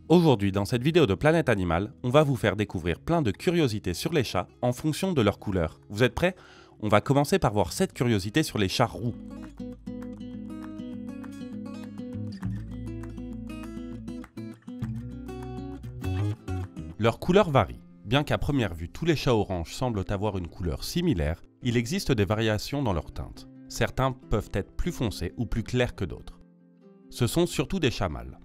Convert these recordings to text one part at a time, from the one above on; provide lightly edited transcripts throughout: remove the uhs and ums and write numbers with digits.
Aujourd'hui, dans cette vidéo de Planète Animal, on va vous faire découvrir plein de curiosités sur les chats en fonction de leur couleur. Vous êtes prêts? On va commencer par voir 7 curiosités sur les chats roux. Leur couleur varie. Bien qu'à première vue, tous les chats oranges semblent avoir une couleur similaire, il existe des variations dans leur teinte. Certains peuvent être plus foncés ou plus clairs que d'autres. Ce sont surtout des chats mâles.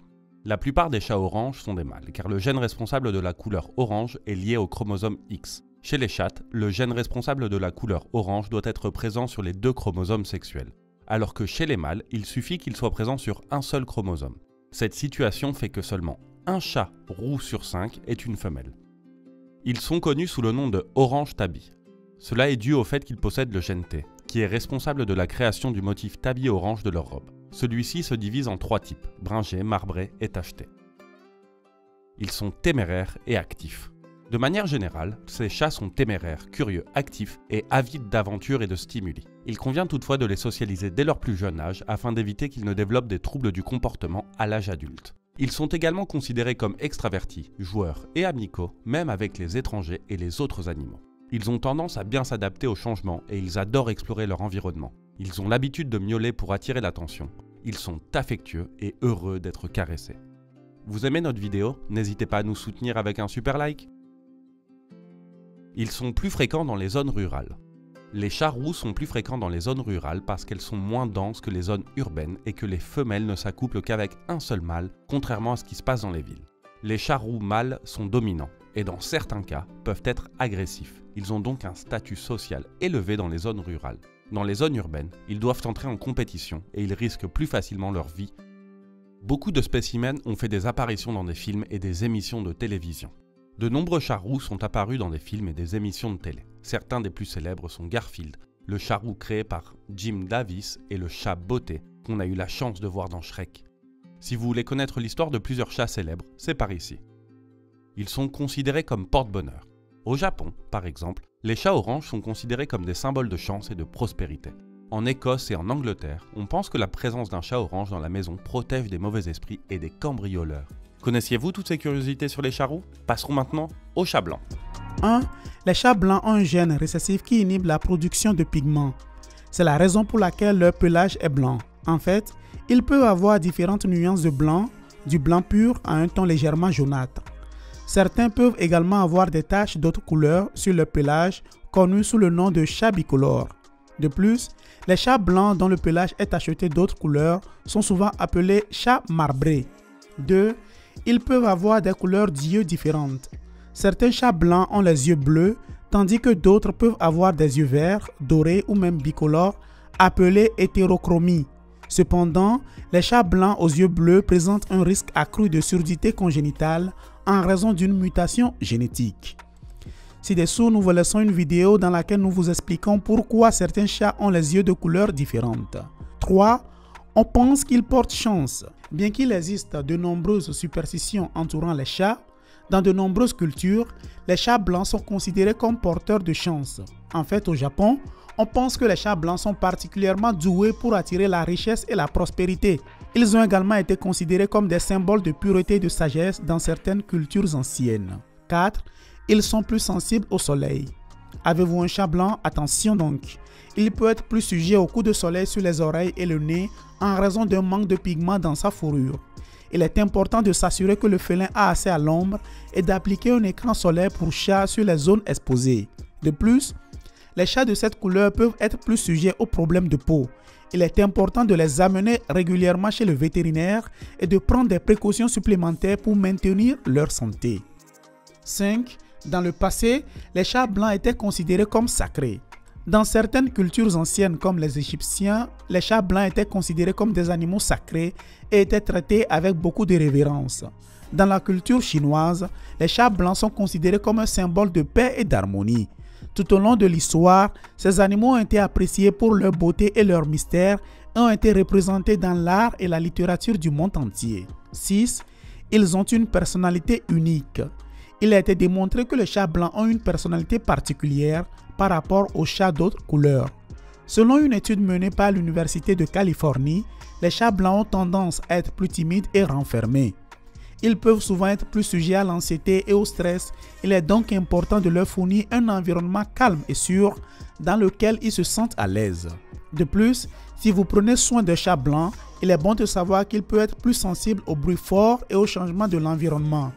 La plupart des chats oranges sont des mâles, car le gène responsable de la couleur orange est lié au chromosome X. Chez les chattes, le gène responsable de la couleur orange doit être présent sur les 2 chromosomes sexuels, alors que chez les mâles, il suffit qu'il soit présent sur un seul chromosome. Cette situation fait que seulement un chat roux sur 5 est une femelle. Ils sont connus sous le nom de orange tabby. Cela est dû au fait qu'ils possèdent le gène T, qui est responsable de la création du motif tabby orange de leur robe. Celui-ci se divise en 3 types, bringé, marbré et tacheté. Ils sont téméraires et actifs. De manière générale, ces chats sont téméraires, curieux, actifs et avides d'aventures et de stimuli. Il convient toutefois de les socialiser dès leur plus jeune âge afin d'éviter qu'ils ne développent des troubles du comportement à l'âge adulte. Ils sont également considérés comme extravertis, joueurs et amicaux, même avec les étrangers et les autres animaux. Ils ont tendance à bien s'adapter aux changements et ils adorent explorer leur environnement. Ils ont l'habitude de miauler pour attirer l'attention. Ils sont affectueux et heureux d'être caressés. Vous aimez notre vidéo? N'hésitez pas à nous soutenir avec un super like. Ils sont plus fréquents dans les zones rurales. Les chats roux sont plus fréquents dans les zones rurales parce qu'elles sont moins denses que les zones urbaines et que les femelles ne s'accouplent qu'avec un seul mâle, contrairement à ce qui se passe dans les villes. Les chats roux mâles sont dominants et dans certains cas peuvent être agressifs. Ils ont donc un statut social élevé dans les zones rurales. Dans les zones urbaines, ils doivent entrer en compétition et ils risquent plus facilement leur vie. Beaucoup de spécimens ont fait des apparitions dans des films et des émissions de télévision. De nombreux chats roux sont apparus dans des films et des émissions de télé. Certains des plus célèbres sont Garfield, le chat roux créé par Jim Davis, et le chat botté qu'on a eu la chance de voir dans Shrek. Si vous voulez connaître l'histoire de plusieurs chats célèbres, c'est par ici. Ils sont considérés comme porte-bonheur. Au Japon, par exemple, les chats oranges sont considérés comme des symboles de chance et de prospérité. En Écosse et en Angleterre, on pense que la présence d'un chat orange dans la maison protège des mauvais esprits et des cambrioleurs. Connaissiez-vous toutes ces curiosités sur les chats roux? Passons maintenant aux chats blancs. 1. Les chats blancs ont un gène récessif qui inhibe la production de pigments. C'est la raison pour laquelle leur pelage est blanc. En fait, ils peuvent avoir différentes nuances de blanc, du blanc pur à un ton légèrement jaunâtre. Certains peuvent également avoir des taches d'autres couleurs sur leur pelage, connues sous le nom de chat bicolore. De plus, les chats blancs dont le pelage est tacheté d'autres couleurs sont souvent appelés chats marbrés. 2. Ils peuvent avoir des couleurs d'yeux différentes. Certains chats blancs ont les yeux bleus, tandis que d'autres peuvent avoir des yeux verts, dorés ou même bicolores, appelés hétérochromie. Cependant, les chats blancs aux yeux bleus présentent un risque accru de surdité congénitale en raison d'une mutation génétique. Ci-dessous, nous vous laissons une vidéo dans laquelle nous vous expliquons pourquoi certains chats ont les yeux de couleurs différentes. 3. On pense qu'ils portent chance. Bien qu'il existe de nombreuses superstitions entourant les chats, dans de nombreuses cultures, les chats blancs sont considérés comme porteurs de chance. En fait, au Japon, on pense que les chats blancs sont particulièrement doués pour attirer la richesse et la prospérité. Ils ont également été considérés comme des symboles de pureté et de sagesse dans certaines cultures anciennes. 4. Ils sont plus sensibles au soleil. Avez-vous un chat blanc? Attention donc! Il peut être plus sujet aux coups de soleil sur les oreilles et le nez en raison d'un manque de pigments dans sa fourrure. Il est important de s'assurer que le félin a assez à l'ombre et d'appliquer un écran solaire pour chat sur les zones exposées. De plus, les chats de cette couleur peuvent être plus sujets aux problèmes de peau. Il est important de les amener régulièrement chez le vétérinaire et de prendre des précautions supplémentaires pour maintenir leur santé. 5. Dans le passé, les chats blancs étaient considérés comme sacrés. Dans certaines cultures anciennes comme les Égyptiens, les chats blancs étaient considérés comme des animaux sacrés et étaient traités avec beaucoup de révérence. Dans la culture chinoise, les chats blancs sont considérés comme un symbole de paix et d'harmonie. Tout au long de l'histoire, ces animaux ont été appréciés pour leur beauté et leur mystère et ont été représentés dans l'art et la littérature du monde entier. 6. Ils ont une personnalité unique. Il a été démontré que les chats blancs ont une personnalité particulière par rapport aux chats d'autres couleurs. Selon une étude menée par l'Université de Californie, les chats blancs ont tendance à être plus timides et renfermés. Ils peuvent souvent être plus sujets à l'anxiété et au stress. Il est donc important de leur fournir un environnement calme et sûr dans lequel ils se sentent à l'aise. De plus, si vous prenez soin d'un chat blanc, il est bon de savoir qu'il peut être plus sensible aux bruits forts et au changement de l'environnement.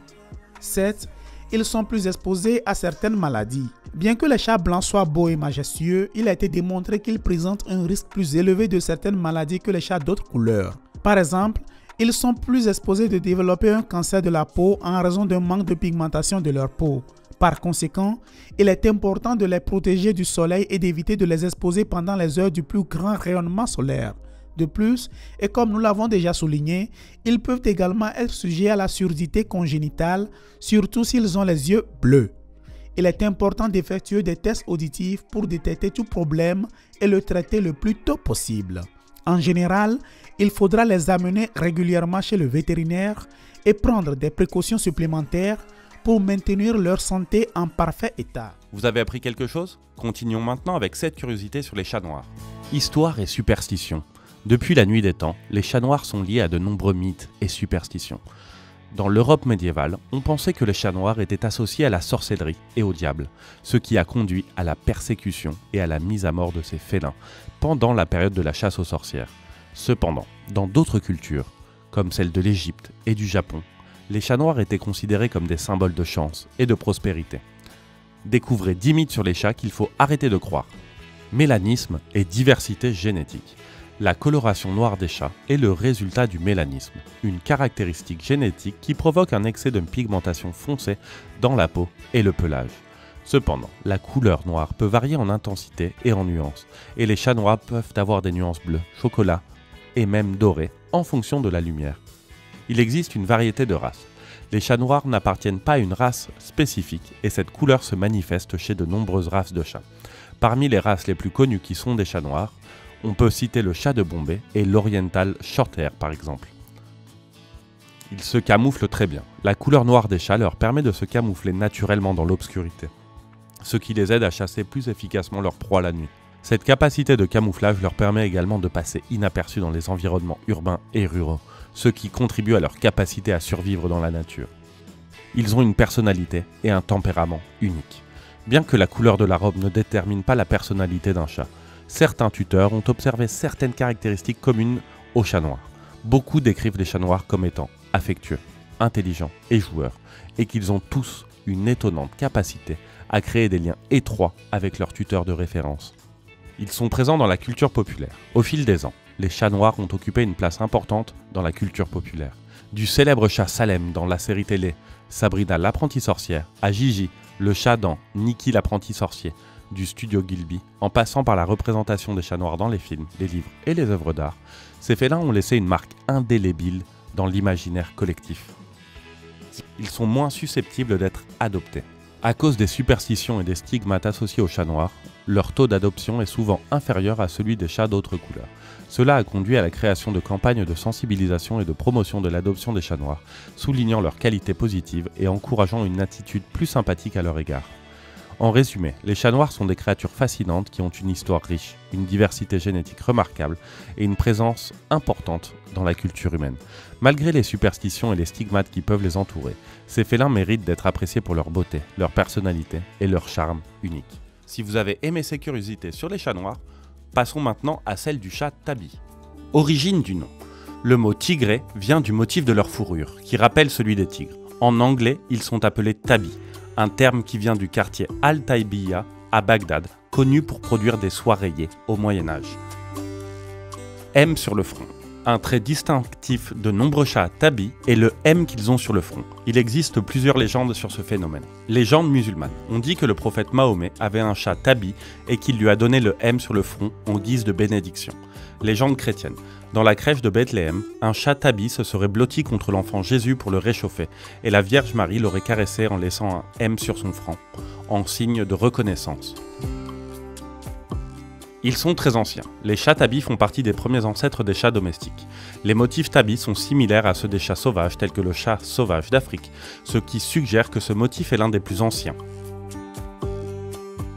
7. Ils sont plus exposés à certaines maladies. Bien que les chats blancs soient beaux et majestueux, il a été démontré qu'ils présentent un risque plus élevé de certaines maladies que les chats d'autres couleurs. Par exemple, ils sont plus exposés de développer un cancer de la peau en raison d'un manque de pigmentation de leur peau. Par conséquent, il est important de les protéger du soleil et d'éviter de les exposer pendant les heures du plus grand rayonnement solaire. De plus, et comme nous l'avons déjà souligné, ils peuvent également être sujets à la surdité congénitale, surtout s'ils ont les yeux bleus. Il est important d'effectuer des tests auditifs pour détecter tout problème et le traiter le plus tôt possible. En général, il faudra les amener régulièrement chez le vétérinaire et prendre des précautions supplémentaires pour maintenir leur santé en parfait état. Vous avez appris quelque chose? Continuons maintenant avec cette curiosité sur les chats noirs. Histoire et superstition. Depuis la nuit des temps, les chats noirs sont liés à de nombreux mythes et superstitions. Dans l'Europe médiévale, on pensait que les chats noirs étaient associés à la sorcellerie et au diable, ce qui a conduit à la persécution et à la mise à mort de ces félins pendant la période de la chasse aux sorcières. Cependant, dans d'autres cultures, comme celle de l'Égypte et du Japon, les chats noirs étaient considérés comme des symboles de chance et de prospérité. Découvrez 10 mythes sur les chats qu'il faut arrêter de croire. Mélanisme et diversité génétique. La coloration noire des chats est le résultat du mélanisme, une caractéristique génétique qui provoque un excès de pigmentation foncée dans la peau et le pelage. Cependant, la couleur noire peut varier en intensité et en nuances, et les chats noirs peuvent avoir des nuances bleues, chocolat et même dorées en fonction de la lumière. Il existe une variété de races. Les chats noirs n'appartiennent pas à une race spécifique et cette couleur se manifeste chez de nombreuses races de chats. Parmi les races les plus connues qui sont des chats noirs, on peut citer le chat de Bombay et l'Oriental Shorthair par exemple. Ils se camouflent très bien. La couleur noire des chats leur permet de se camoufler naturellement dans l'obscurité, ce qui les aide à chasser plus efficacement leur proie la nuit. Cette capacité de camouflage leur permet également de passer inaperçus dans les environnements urbains et ruraux, ce qui contribue à leur capacité à survivre dans la nature. Ils ont une personnalité et un tempérament uniques. Bien que la couleur de la robe ne détermine pas la personnalité d'un chat, certains tuteurs ont observé certaines caractéristiques communes aux chats noirs. Beaucoup décrivent les chats noirs comme étant affectueux, intelligents et joueurs, et qu'ils ont tous une étonnante capacité à créer des liens étroits avec leurs tuteurs de référence. Ils sont présents dans la culture populaire. Au fil des ans, les chats noirs ont occupé une place importante dans la culture populaire. Du célèbre chat Salem dans la série télé Sabrina l'apprentie sorcière à Gigi, le chat dans Nikki l'apprenti sorcier du studio Gilby, en passant par la représentation des chats noirs dans les films, les livres et les œuvres d'art, ces félins ont laissé une marque indélébile dans l'imaginaire collectif. Ils sont moins susceptibles d'être adoptés. À cause des superstitions et des stigmates associés aux chats noirs, leur taux d'adoption est souvent inférieur à celui des chats d'autres couleurs. Cela a conduit à la création de campagnes de sensibilisation et de promotion de l'adoption des chats noirs, soulignant leurs qualités positives et encourageant une attitude plus sympathique à leur égard. En résumé, les chats noirs sont des créatures fascinantes qui ont une histoire riche, une diversité génétique remarquable et une présence importante dans la culture humaine. Malgré les superstitions et les stigmates qui peuvent les entourer, ces félins méritent d'être appréciés pour leur beauté, leur personnalité et leur charme unique. Si vous avez aimé ces curiosités sur les chats noirs, passons maintenant à celle du chat tabby. Origine du nom. Le mot tigré vient du motif de leur fourrure, qui rappelle celui des tigres. En anglais, ils sont appelés tabby, un terme qui vient du quartier Al-Taïbiya à Bagdad, connu pour produire des soies rayées au Moyen-Âge. M sur le front. Un trait distinctif de nombreux chats tabby est le M qu'ils ont sur le front. Il existe plusieurs légendes sur ce phénomène. Légende musulmane. On dit que le prophète Mahomet avait un chat tabby et qu'il lui a donné le M sur le front en guise de bénédiction. Légende chrétienne. Dans la crèche de Bethléem, un chat tabby se serait blotti contre l'enfant Jésus pour le réchauffer et la Vierge Marie l'aurait caressé en laissant un M sur son front, en signe de reconnaissance. Ils sont très anciens. Les chats tabby font partie des premiers ancêtres des chats domestiques. Les motifs tabby sont similaires à ceux des chats sauvages tels que le chat sauvage d'Afrique, ce qui suggère que ce motif est l'un des plus anciens.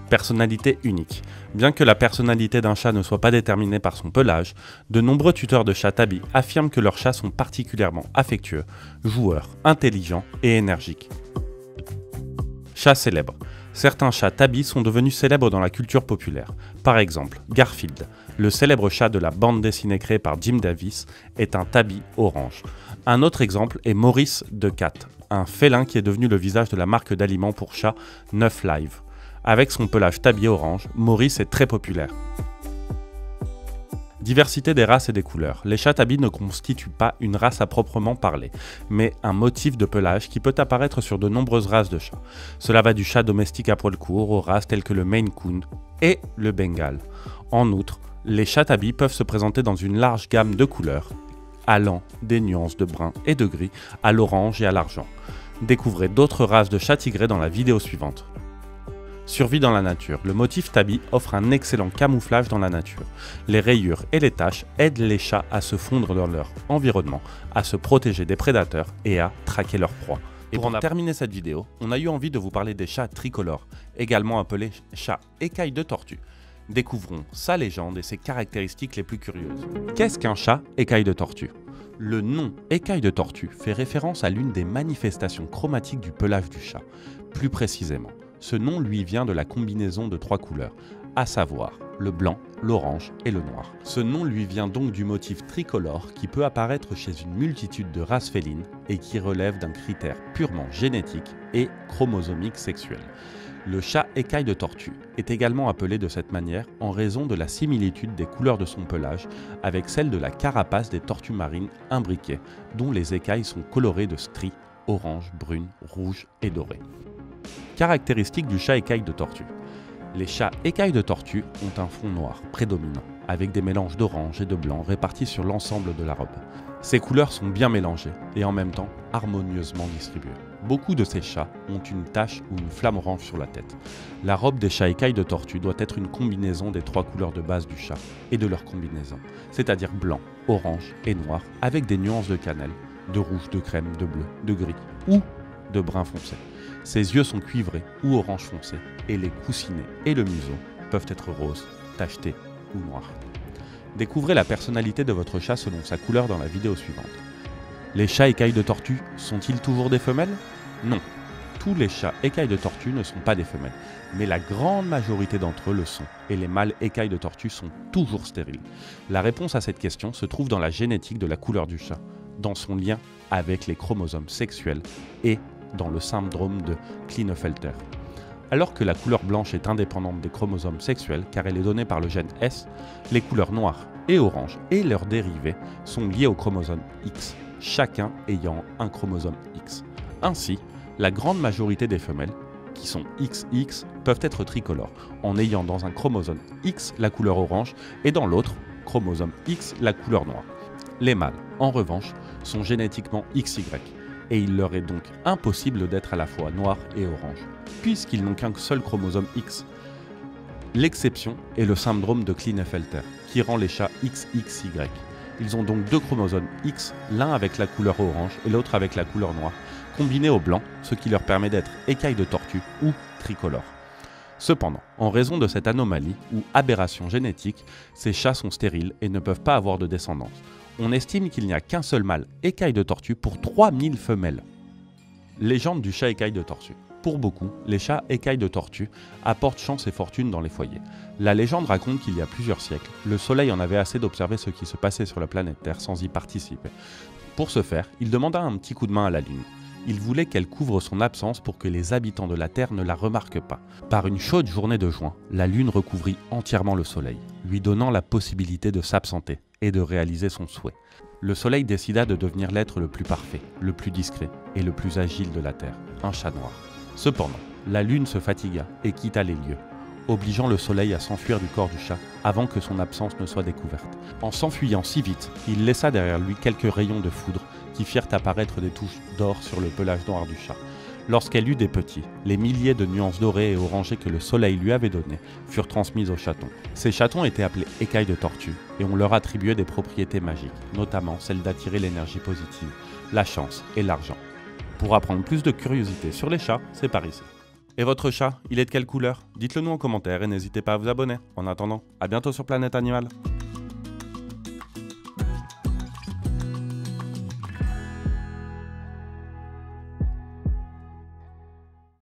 Personnalité unique. Bien que la personnalité d'un chat ne soit pas déterminée par son pelage, de nombreux tuteurs de chats tabby affirment que leurs chats sont particulièrement affectueux, joueurs, intelligents et énergiques. Chats célèbres. Certains chats tabby sont devenus célèbres dans la culture populaire. Par exemple, Garfield, le célèbre chat de la bande dessinée créée par Jim Davis, est un tabby orange. Un autre exemple est Maurice the Cat, un félin qui est devenu le visage de la marque d'aliments pour chats Neuf Live. Avec son pelage tabby orange, Maurice est très populaire. Diversité des races et des couleurs. Les chats tabby ne constituent pas une race à proprement parler, mais un motif de pelage qui peut apparaître sur de nombreuses races de chats. Cela va du chat domestique à poil court aux races telles que le Maine Coon et le Bengale. En outre, les chats tabby peuvent se présenter dans une large gamme de couleurs, allant des nuances de brun et de gris à l'orange et à l'argent. Découvrez d'autres races de chats tigrés dans la vidéo suivante. Survie dans la nature. Le motif tabby offre un excellent camouflage dans la nature. Les rayures et les taches aident les chats à se fondre dans leur environnement, à se protéger des prédateurs et à traquer leurs proies. Et pour terminer cette vidéo, on a eu envie de vous parler des chats tricolores, également appelés chats écailles de tortue. Découvrons sa légende et ses caractéristiques les plus curieuses. Qu'est-ce qu'un chat écaille de tortue ? Le nom écaille de tortue fait référence à l'une des manifestations chromatiques du pelage du chat. Plus précisément, ce nom lui vient de la combinaison de 3 couleurs, à savoir le blanc, l'orange et le noir. Ce nom lui vient donc du motif tricolore qui peut apparaître chez une multitude de races félines et qui relève d'un critère purement génétique et chromosomique sexuel. Le chat écaille de tortue est également appelé de cette manière en raison de la similitude des couleurs de son pelage avec celle de la carapace des tortues marines imbriquées, dont les écailles sont colorées de stries orange, brune, rouge et dorée. Caractéristiques du chat écaille de tortue. Les chats écailles de tortue ont un fond noir prédominant, avec des mélanges d'orange et de blanc répartis sur l'ensemble de la robe. Ces couleurs sont bien mélangées et en même temps harmonieusement distribuées. Beaucoup de ces chats ont une tache ou une flamme orange sur la tête. La robe des chats écailles de tortue doit être une combinaison des 3 couleurs de base du chat et de leur combinaison, c'est-à-dire blanc, orange et noir, avec des nuances de cannelle, de rouge, de crème, de bleu, de gris ou de brun foncé. Ses yeux sont cuivrés ou orange foncé et les coussinets et le museau peuvent être roses, tachetés ou noirs. Découvrez la personnalité de votre chat selon sa couleur dans la vidéo suivante. Les chats écailles de tortue sont-ils toujours des femelles? Non. Tous les chats écailles de tortue ne sont pas des femelles, mais la grande majorité d'entre eux le sont, et les mâles écailles de tortue sont toujours stériles. La réponse à cette question se trouve dans la génétique de la couleur du chat, dans son lien avec les chromosomes sexuels et dans le syndrome de Klinefelter. Alors que la couleur blanche est indépendante des chromosomes sexuels car elle est donnée par le gène S, les couleurs noires et orange et leurs dérivés sont liés au chromosome X, chacun ayant un chromosome X. Ainsi, la grande majorité des femelles, qui sont XX, peuvent être tricolores, en ayant dans un chromosome X la couleur orange et dans l'autre, chromosome X, la couleur noire. Les mâles, en revanche, sont génétiquement XY, et il leur est donc impossible d'être à la fois noir et orange, puisqu'ils n'ont qu'un seul chromosome X. L'exception est le syndrome de Klinefelter, qui rend les chats XXY. Ils ont donc 2 chromosomes X, l'un avec la couleur orange et l'autre avec la couleur noire, combinés au blanc, ce qui leur permet d'être écailles de tortue ou tricolores. Cependant, en raison de cette anomalie ou aberration génétique, ces chats sont stériles et ne peuvent pas avoir de descendance. On estime qu'il n'y a qu'un seul mâle écaille de tortue pour 3000 femelles. Légende du chat écaille de tortue. Pour beaucoup, les chats écailles de tortue apportent chance et fortune dans les foyers. La légende raconte qu'il y a plusieurs siècles, le soleil en avait assez d'observer ce qui se passait sur la planète Terre sans y participer. Pour ce faire, il demanda un petit coup de main à la Lune. Il voulait qu'elle couvre son absence pour que les habitants de la Terre ne la remarquent pas. Par une chaude journée de juin, la Lune recouvrit entièrement le Soleil, lui donnant la possibilité de s'absenter et de réaliser son souhait. Le Soleil décida de devenir l'être le plus parfait, le plus discret et le plus agile de la Terre, un chat noir. Cependant, la Lune se fatigua et quitta les lieux, obligeant le Soleil à s'enfuir du corps du chat avant que son absence ne soit découverte. En s'enfuyant si vite, il laissa derrière lui quelques rayons de foudre qui firent apparaître des touches d'or sur le pelage noir du chat. Lorsqu'elle eut des petits, les milliers de nuances dorées et orangées que le soleil lui avait données furent transmises aux chatons. Ces chatons étaient appelés écailles de tortue et on leur attribuait des propriétés magiques, notamment celle d'attirer l'énergie positive, la chance et l'argent. Pour apprendre plus de curiosités sur les chats, c'est par ici. Et votre chat, il est de quelle couleur? Dites-le nous en commentaire et n'hésitez pas à vous abonner. En attendant, à bientôt sur Planète Animal.